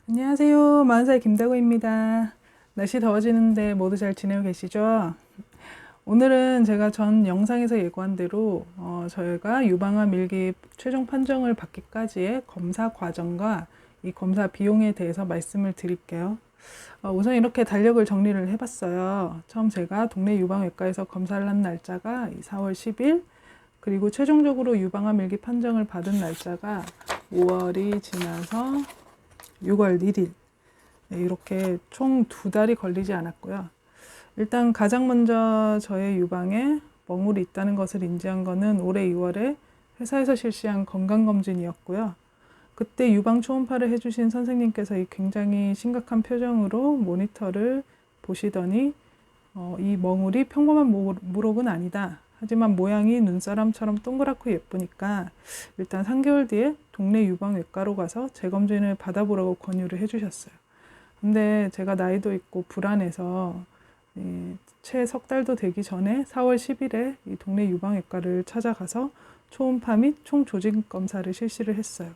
안녕하세요. 40살 김다구입니다. 날씨 더워지는데 모두 잘 지내고 계시죠? 오늘은 제가 전 영상에서 예고한 대로 저희가 유방암 일기 최종 판정을 받기까지의 검사 과정과 이 검사 비용에 대해서 말씀을 드릴게요. 우선 이렇게 달력을 정리를 해봤어요. 처음 제가 동네 유방외과에서 검사를 한 날짜가 4월 10일, 그리고 최종적으로 유방암 일기 판정을 받은 날짜가 5월이 지나서 6월 1일. 이렇게 총 2달이 걸리지 않았고요. 일단 가장 먼저 저의 유방에 멍울이 있다는 것을 인지한 것은 올해 2월에 회사에서 실시한 건강검진이었고요. 그때 유방 초음파를 해주신 선생님께서 굉장히 심각한 표정으로 모니터를 보시더니 이 멍울이 평범한 물혹은 아니다. 하지만 모양이 눈사람처럼 동그랗고 예쁘니까 일단 3개월 뒤에 동네 유방외과로 가서 재검진을 받아보라고 권유를 해주셨어요. 근데 제가 나이도 있고 불안해서 채 석 달도 되기 전에 4월 10일에 이 동네 유방외과를 찾아가서 초음파 및 총조직 검사를 실시를 했어요.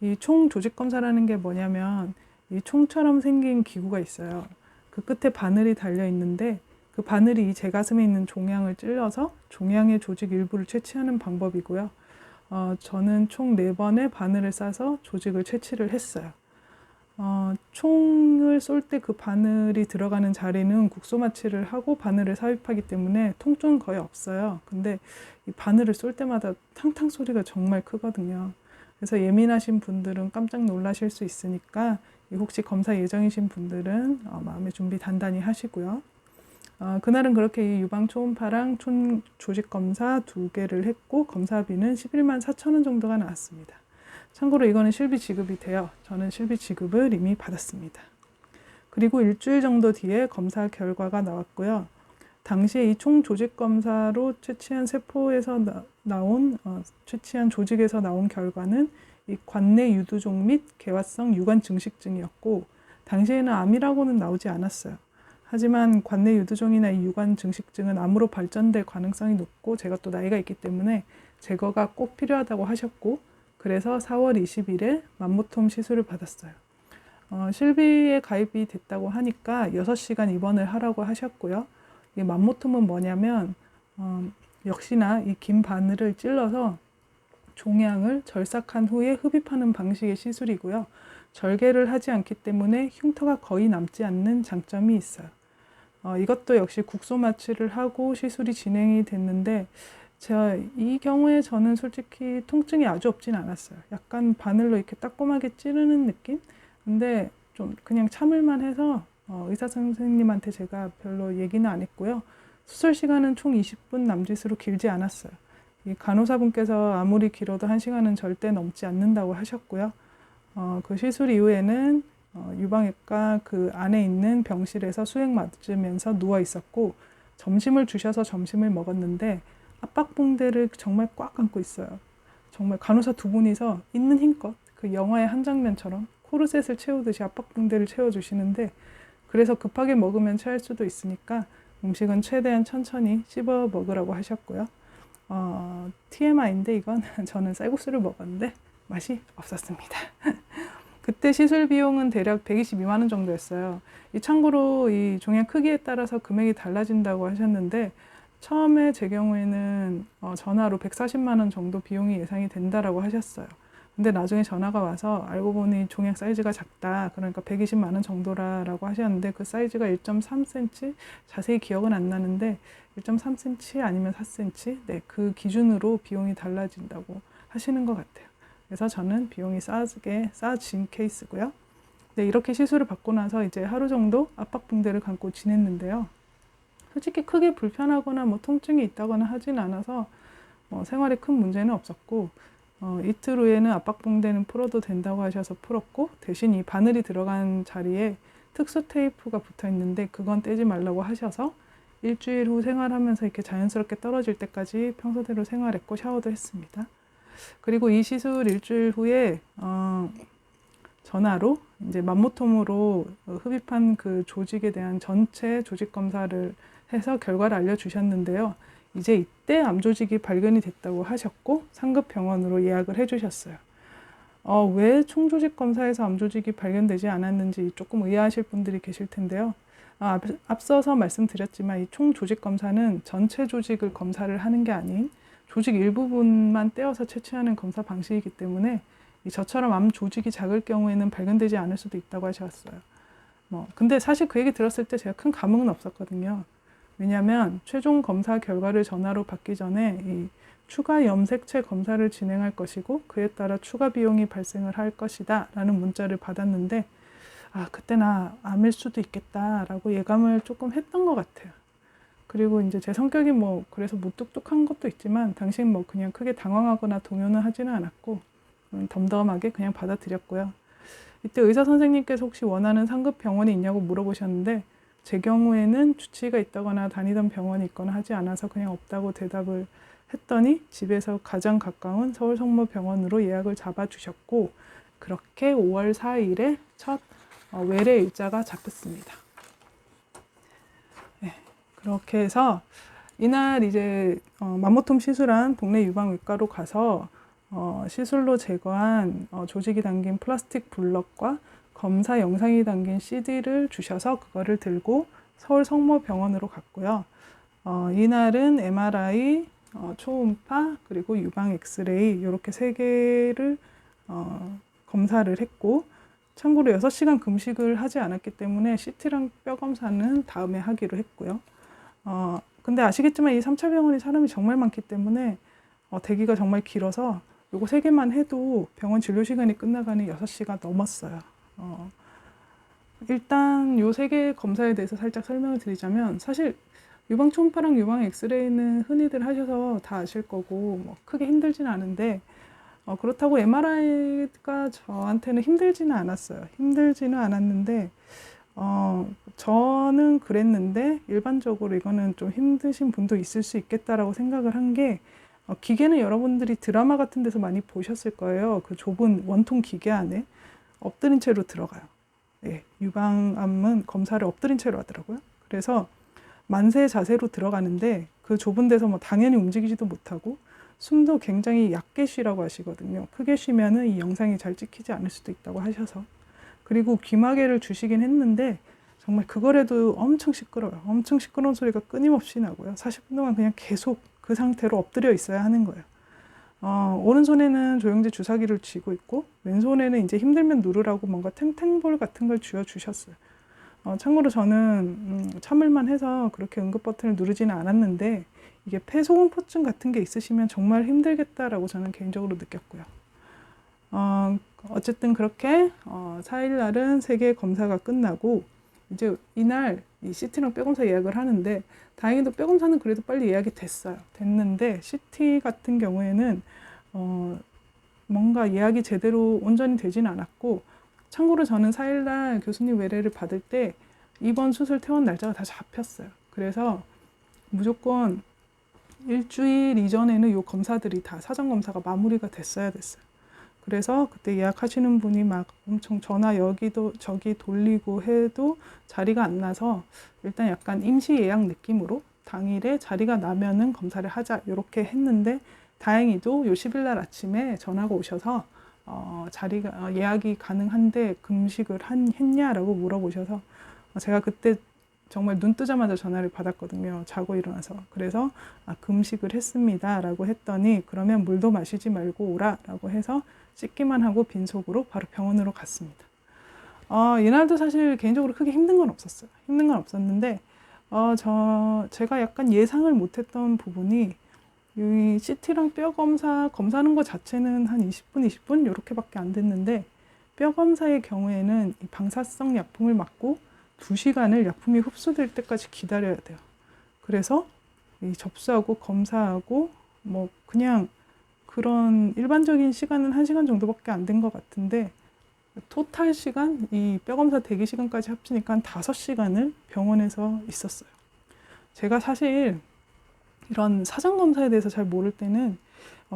이 총조직 검사라는 게 뭐냐면 이 총처럼 생긴 기구가 있어요. 그 끝에 바늘이 달려 있는데 그 바늘이 이 제 가슴에 있는 종양을 찔러서 종양의 조직 일부를 채취하는 방법이고요. 저는 총 4번의 바늘을 싸서 조직을 채취를 했어요. 총을 쏠 때 그 바늘이 들어가는 자리는 국소 마취를 하고 바늘을 삽입하기 때문에 통증은 거의 없어요. 근데 이 바늘을 쏠 때마다 탕탕 소리가 정말 크거든요. 그래서 예민하신 분들은 깜짝 놀라실 수 있으니까 혹시 검사 예정이신 분들은 마음의 준비 단단히 하시고요. 그날은 그렇게 이 유방 초음파랑 총 조직 검사 2개를 했고 검사비는 11만 4천 원 정도가 나왔습니다. 참고로 이거는 실비 지급이 돼요. 저는 실비 지급을 이미 받았습니다. 그리고 일주일 정도 뒤에 검사 결과가 나왔고요. 당시에 이 총 조직 검사로 채취한 세포에서 채취한 조직에서 나온 결과는 이 관내 유두종 및 개화성 유관 증식증이었고, 당시에는 암이라고는 나오지 않았어요. 하지만 관내 유두종이나 이 유관 증식증은 암으로 발전될 가능성이 높고, 제가 또 나이가 있기 때문에 제거가 꼭 필요하다고 하셨고, 그래서 4월 20일에 맘모톰 시술을 받았어요. 실비에 가입이 됐다고 하니까 6시간 입원을 하라고 하셨고요. 이 맘모톰은 뭐냐면 역시나 이 긴 바늘을 찔러서 종양을 절삭한 후에 흡입하는 방식의 시술이고요. 절개를 하지 않기 때문에 흉터가 거의 남지 않는 장점이 있어요. 이것도 역시 국소 마취를 하고 시술이 진행이 됐는데 제가 이 경우에 저는 솔직히 통증이 아주 없진 않았어요. 약간 바늘로 이렇게 따끔하게 찌르는 느낌? 근데 좀 그냥 참을만 해서 의사 선생님한테 제가 별로 얘기는 안 했고요. 수술 시간은 총 20분 남짓으로 길지 않았어요. 이 간호사분께서 아무리 길어도 1시간은 절대 넘지 않는다고 하셨고요. 그 시술 이후에는 유방외과 그 안에 있는 병실에서 수액 맞으면서 누워 있었고, 점심을 주셔서 점심을 먹었는데 압박붕대를 정말 꽉 안고 있어요. 정말 간호사 2분이서 있는 힘껏 그 영화의 한 장면처럼 코르셋을 채우듯이 압박붕대를 채워주시는데, 그래서 급하게 먹으면 체할 수도 있으니까 음식은 최대한 천천히 씹어 먹으라고 하셨고요. TMI인데 이건 저는 쌀국수를 먹었는데 맛이 없었습니다. 그때 시술 비용은 대략 122만 원 정도였어요. 참고로 이 종양 크기에 따라서 금액이 달라진다고 하셨는데, 처음에 제 경우에는 전화로 140만 원 정도 비용이 예상이 된다라고 하셨어요. 근데 나중에 전화가 와서 알고 보니 종양 사이즈가 작다. 그러니까 120만 원 정도라고 하셨는데, 그 사이즈가 1.3cm? 자세히 기억은 안 나는데 1.3cm 아니면 4cm? 네, 그 기준으로 비용이 달라진다고 하시는 것 같아요. 그래서 저는 비용이 싸진 케이스고요. 네, 이렇게 시술을 받고 나서 이제 하루 정도 압박붕대를 감고 지냈는데요. 솔직히 크게 불편하거나 통증이 있다거나 하진 않아서 생활에 큰 문제는 없었고, 이틀 후에는 압박붕대는 풀어도 된다고 하셔서 풀었고, 대신 이 바늘이 들어간 자리에 특수 테이프가 붙어 있는데 그건 떼지 말라고 하셔서 일주일 후 생활하면서 이렇게 자연스럽게 떨어질 때까지 평소대로 생활했고 샤워도 했습니다. 그리고 이 시술 일주일 후에 전화로 이제 맘모톰으로 흡입한 그 조직에 대한 전체 조직 검사를 해서 결과를 알려주셨는데요. 이제 이때 암 조직이 발견이 됐다고 하셨고 상급 병원으로 예약을 해주셨어요. 왜 총조직 검사에서 암조직이 발견되지 않았는지 조금 의아하실 분들이 계실 텐데요. 앞서서 말씀드렸지만 이 총조직 검사는 전체 조직을 검사를 하는 게 아닌 조직 일부분만 떼어서 채취하는 검사 방식이기 때문에 저처럼 암 조직이 작을 경우에는 발견되지 않을 수도 있다고 하셨어요. 근데 사실 그 얘기 들었을 때 제가 큰 감흥은 없었거든요. 왜냐하면 최종 검사 결과를 전화로 받기 전에 이 추가 염색체 검사를 진행할 것이고 그에 따라 추가 비용이 발생을 할 것이다 라는 문자를 받았는데 그때 나 암일 수도 있겠다라고 예감을 조금 했던 것 같아요. 그리고 이제 제 성격이 그래서 무뚝뚝한 것도 있지만 당시엔 그냥 크게 당황하거나 동요는 하지는 않았고 덤덤하게 그냥 받아들였고요. 이때 의사 선생님께서 혹시 원하는 상급 병원이 있냐고 물어보셨는데 제 경우에는 주치의가 있다거나 다니던 병원이 있거나 하지 않아서 그냥 없다고 대답을 했더니 집에서 가장 가까운 서울성모병원으로 예약을 잡아주셨고 그렇게 5월 4일에 첫 외래 일자가 잡혔습니다. 네, 그렇게 해서 이날 이제 마모톰 시술한 동네 유방외과로 가서 시술로 제거한 조직이 담긴 플라스틱 블럭과 검사 영상이 담긴 CD를 주셔서 그거를 들고 서울 성모병원으로 갔고요. 이날은 MRI, 초음파, 그리고 유방 엑스레이 이렇게 3개를 검사를 했고 참고로 6시간 금식을 하지 않았기 때문에 CT랑 뼈 검사는 다음에 하기로 했고요. 근데 아시겠지만 이 3차 병원이 사람이 정말 많기 때문에 대기가 정말 길어서 요거 3개만 해도 병원 진료 시간이 끝나가니 6시가 넘었어요. 일단 요 3개 검사에 대해서 살짝 설명을 드리자면 사실 유방 초음파랑 유방 엑스레이는 흔히들 하셔서 다 아실 거고 크게 힘들지는 않은데 그렇다고 MRI가 저한테는 힘들지는 않았어요. 힘들지는 않았는데 저는 그랬는데 일반적으로 이거는 좀 힘드신 분도 있을 수 있겠다라고 생각을 한 게 기계는 여러분들이 드라마 같은 데서 많이 보셨을 거예요. 그 좁은 원통 기계 안에 엎드린 채로 들어가요. 예, 유방암은 검사를 엎드린 채로 하더라고요. 그래서 만세 자세로 들어가는데 그 좁은 데서 당연히 움직이지도 못하고 숨도 굉장히 얕게 쉬라고 하시거든요. 크게 쉬면은 이 영상이 잘 찍히지 않을 수도 있다고 하셔서. 그리고 귀마개를 주시긴 했는데 정말 그거라도 엄청 시끄러워요. 엄청 시끄러운 소리가 끊임없이 나고요. 40분 동안 그냥 계속 그 상태로 엎드려 있어야 하는 거예요. 오른손에는 조영제 주사기를 쥐고 있고 왼손에는 이제 힘들면 누르라고 뭔가 탱탱볼 같은 걸 쥐어주셨어요. 참고로 저는 참을만 해서 그렇게 응급 버튼을 누르지는 않았는데 이게 폐소공포증 같은 게 있으시면 정말 힘들겠다라고 저는 개인적으로 느꼈고요. 어쨌든 그렇게 4일 날은 3개 검사가 끝나고 이제 이날 이 CT랑 뼈검사 예약을 하는데 다행히도 뼈검사는 그래도 빨리 예약이 됐는데 CT 같은 경우에는 뭔가 예약이 제대로 온전히 되지는 않았고 참고로 저는 4일 날 교수님 외래를 받을 때 이번 수술 퇴원 날짜가 다 잡혔어요. 그래서 무조건 일주일 이전에는 요 검사들이 다 사전 검사가 마무리가 됐어야 됐어요. 그래서 그때 예약하시는 분이 막 엄청 전화 여기도 저기 돌리고 해도 자리가 안 나서 일단 약간 임시 예약 느낌으로 당일에 자리가 나면은 검사를 하자 이렇게 했는데 다행히도 요 10일 날 아침에 전화가 오셔서 자리가 예약이 가능한데 금식을 했냐라고 물어보셔서 제가 그때 정말 눈 뜨자마자 전화를 받았거든요. 자고 일어나서. 그래서 금식을 했습니다 라고 했더니 그러면 물도 마시지 말고 오라 라고 해서 씻기만 하고 빈속으로 바로 병원으로 갔습니다. 이날도 사실 개인적으로 크게 힘든 건 없었어요. 힘든 건 없었는데 제가 약간 예상을 못했던 부분이 이 CT랑 뼈 검사하는 것 자체는 한 20분 이렇게밖에 안 됐는데 뼈 검사의 경우에는 이 방사성 약품을 맞고 2시간을 약품이 흡수될 때까지 기다려야 돼요. 그래서 이 접수하고 검사하고 그냥 그런 일반적인 시간은 1시간 정도밖에 안 된 것 같은데 토탈 시간, 이 뼈검사 대기 시간까지 합치니까 한 5시간을 병원에서 있었어요. 제가 사실 이런 사전 검사에 대해서 잘 모를 때는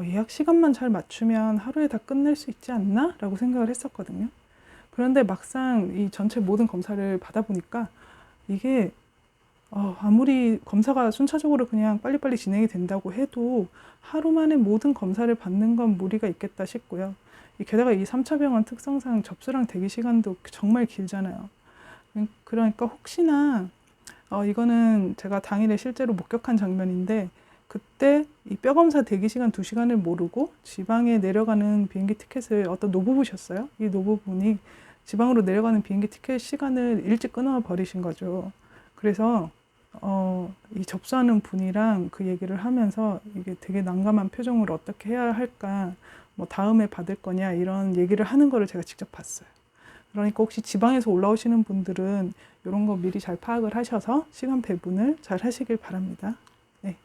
예약 시간만 잘 맞추면 하루에 다 끝낼 수 있지 않나? 라고 생각을 했었거든요. 그런데 막상 이 전체 모든 검사를 받아보니까 이게 아무리 검사가 순차적으로 그냥 빨리빨리 진행이 된다고 해도 하루 만에 모든 검사를 받는 건 무리가 있겠다 싶고요. 게다가 이 3차 병원 특성상 접수랑 대기 시간도 정말 길잖아요. 그러니까 혹시나 이거는 제가 당일에 실제로 목격한 장면인데, 그때 이 뼈 검사 대기 시간 2시간을 모르고 지방에 내려가는 비행기 티켓을 어떤 노부부셨어요. 이 노부분이 지방으로 내려가는 비행기 티켓 시간을 일찍 끊어 버리신 거죠. 그래서 이 접수하는 분이랑 그 얘기를 하면서 이게 되게 난감한 표정으로 어떻게 해야 할까, 뭐 다음에 받을 거냐 이런 얘기를 하는 거를 제가 직접 봤어요. 그러니까 혹시 지방에서 올라오시는 분들은 이런 거 미리 잘 파악을 하셔서 시간 배분을 잘 하시길 바랍니다. 네.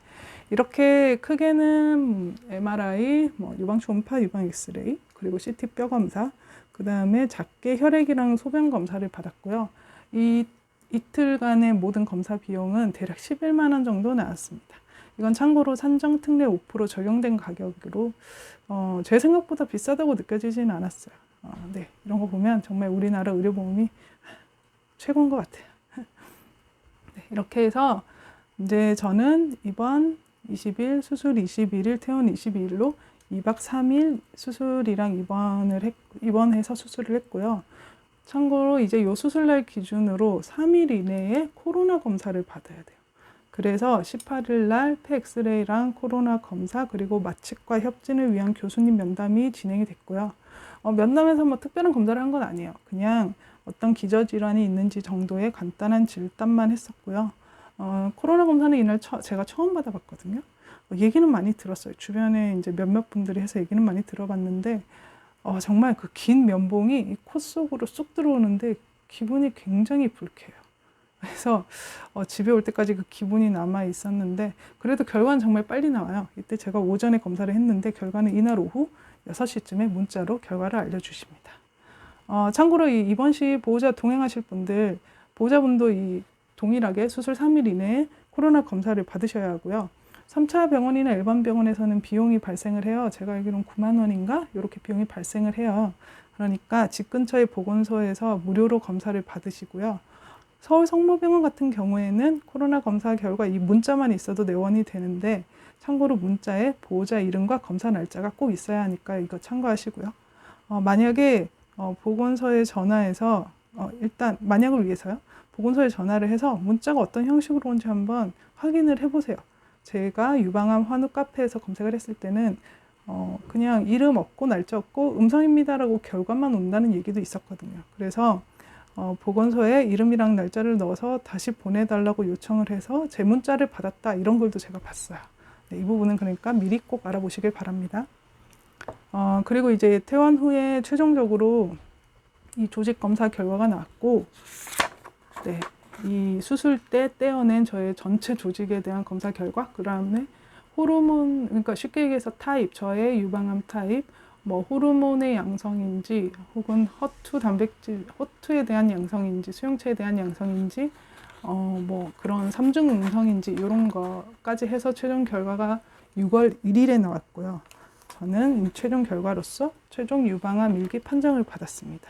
이렇게 크게는 MRI, 뭐 유방 초음파, 유방 엑스레이, 그리고 CT 뼈 검사, 그 다음에 작게 혈액이랑 소변 검사를 받았고요. 이 이틀간의 모든 검사 비용은 대략 11만 원 정도 나왔습니다. 이건 참고로 산정 특례 5% 적용된 가격으로 제 생각보다 비싸다고 느껴지지는 않았어요. 네, 이런 거 보면 정말 우리나라 의료보험이 최고인 것 같아요. 네, 이렇게 해서 이제 저는 이번 20일, 수술 21일, 퇴원 22일로 2박 3일 수술이랑 입원해서 수술을 했고요. 참고로 이제 요 수술날 기준으로 3일 이내에 코로나 검사를 받아야 돼요. 그래서 18일 날 폐엑스레이랑 코로나 검사, 그리고 마취과 협진을 위한 교수님 면담이 진행이 됐고요. 면담에서 뭐 특별한 검사를 한 건 아니에요. 그냥 어떤 기저질환이 있는지 정도의 간단한 진단만 했었고요. 코로나 검사는 이날 제가 처음 받아봤거든요. 얘기는 많이 들었어요. 주변에 이제 몇몇 분들이 해서 얘기는 많이 들어봤는데, 정말 그 긴 면봉이 코 속으로 쑥 들어오는데 기분이 굉장히 불쾌해요. 그래서 집에 올 때까지 그 기분이 남아 있었는데, 그래도 결과는 정말 빨리 나와요. 이때 제가 오전에 검사를 했는데 결과는 이날 오후 6시쯤에 문자로 결과를 알려주십니다. 참고로 이 입원 시 보호자 동행하실 분들, 보호자분도 이 동일하게 수술 3일 이내에 코로나 검사를 받으셔야 하고요. 3차 병원이나 일반 병원에서는 비용이 발생을 해요. 제가 알기로는 9만 원인가? 이렇게 비용이 발생을 해요. 그러니까 집 근처의 보건소에서 무료로 검사를 받으시고요. 서울 성모병원 같은 경우에는 코로나 검사 결과 이 문자만 있어도 내원이 되는데, 참고로 문자에 보호자 이름과 검사 날짜가 꼭 있어야 하니까 이거 참고하시고요. 만약에 보건소에 전화해서 일단 만약을 위해서요. 보건소에 전화를 해서 문자가 어떤 형식으로 온지 한번 확인을 해보세요. 제가 유방암 환우 카페에서 검색을 했을 때는 그냥 이름 없고 날짜 없고 음성입니다라고 결과만 온다는 얘기도 있었거든요. 그래서 보건소에 이름이랑 날짜를 넣어서 다시 보내달라고 요청을 해서 제 문자를 받았다, 이런 글도 제가 봤어요. 네, 이 부분은 그러니까 미리 꼭 알아보시길 바랍니다. 그리고 이제 퇴원 후에 최종적으로 이 조직 검사 결과가 나왔고, 네, 이 수술 때 떼어낸 저의 전체 조직에 대한 검사 결과, 그 다음에 호르몬, 그러니까 쉽게 얘기해서 타입, 저의 유방암 타입, 뭐 호르몬의 양성인지 혹은 허투 단백질, 허투에 대한 양성인지 수용체에 대한 양성인지 뭐 그런 3중 음성인지 이런 거까지 해서 최종 결과가 6월 1일에 나왔고요. 저는 이 최종 결과로서 최종 유방암 일기 판정을 받았습니다.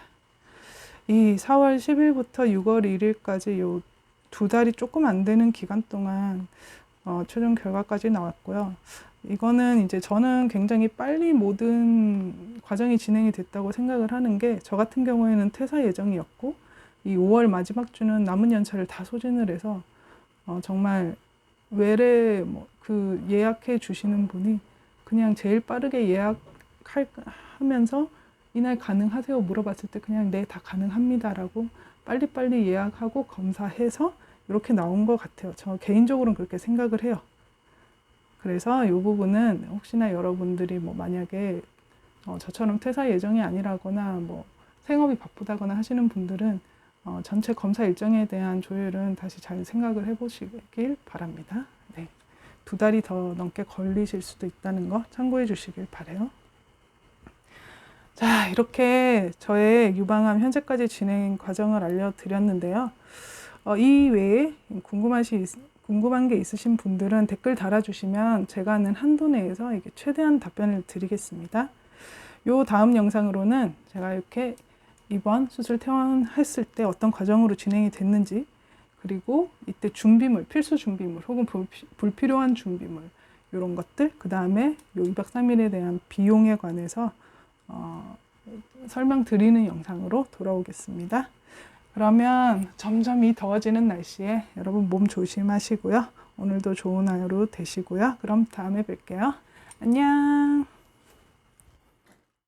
이 4월 10일부터 6월 1일까지 요 2달이 조금 안 되는 기간 동안 최종 결과까지 나왔고요. 이거는 이제 저는 굉장히 빨리 모든 과정이 진행이 됐다고 생각을 하는 게, 저 같은 경우에는 퇴사 예정이었고 이 5월 마지막 주는 남은 연차를 다 소진을 해서 정말 외래 그 예약해 주시는 분이 그냥 제일 빠르게 예약하면서 이날 가능하세요 물어봤을 때 그냥 네, 다 가능합니다라고 빨리빨리 예약하고 검사해서 이렇게 나온 것 같아요. 저 개인적으로는 그렇게 생각을 해요. 그래서 이 부분은 혹시나 여러분들이 뭐 만약에 저처럼 퇴사 예정이 아니라거나 뭐 생업이 바쁘다거나 하시는 분들은 전체 검사 일정에 대한 조율은 다시 잘 생각을 해보시길 바랍니다. 네. 2달이 더 넘게 걸리실 수도 있다는 거 참고해 주시길 바라요. 자, 이렇게 저의 유방암 현재까지 진행 과정을 알려드렸는데요. 이 외에 궁금한 게 있으신 분들은 댓글 달아주시면 제가 아는 한도 내에서 이게 최대한 답변을 드리겠습니다. 요 다음 영상으로는 제가 이렇게 이번 수술 퇴원했을 때 어떤 과정으로 진행이 됐는지, 그리고 이때 준비물, 필수 준비물 혹은 불필요한 준비물 이런 것들, 그 다음에 요 2박 3일에 대한 비용에 관해서 설명드리는 영상으로 돌아오겠습니다. 그러면 점점 이 더워지는 날씨에 여러분 몸 조심하시고요. 오늘도 좋은 하루 되시고요. 그럼 다음에 뵐게요. 안녕.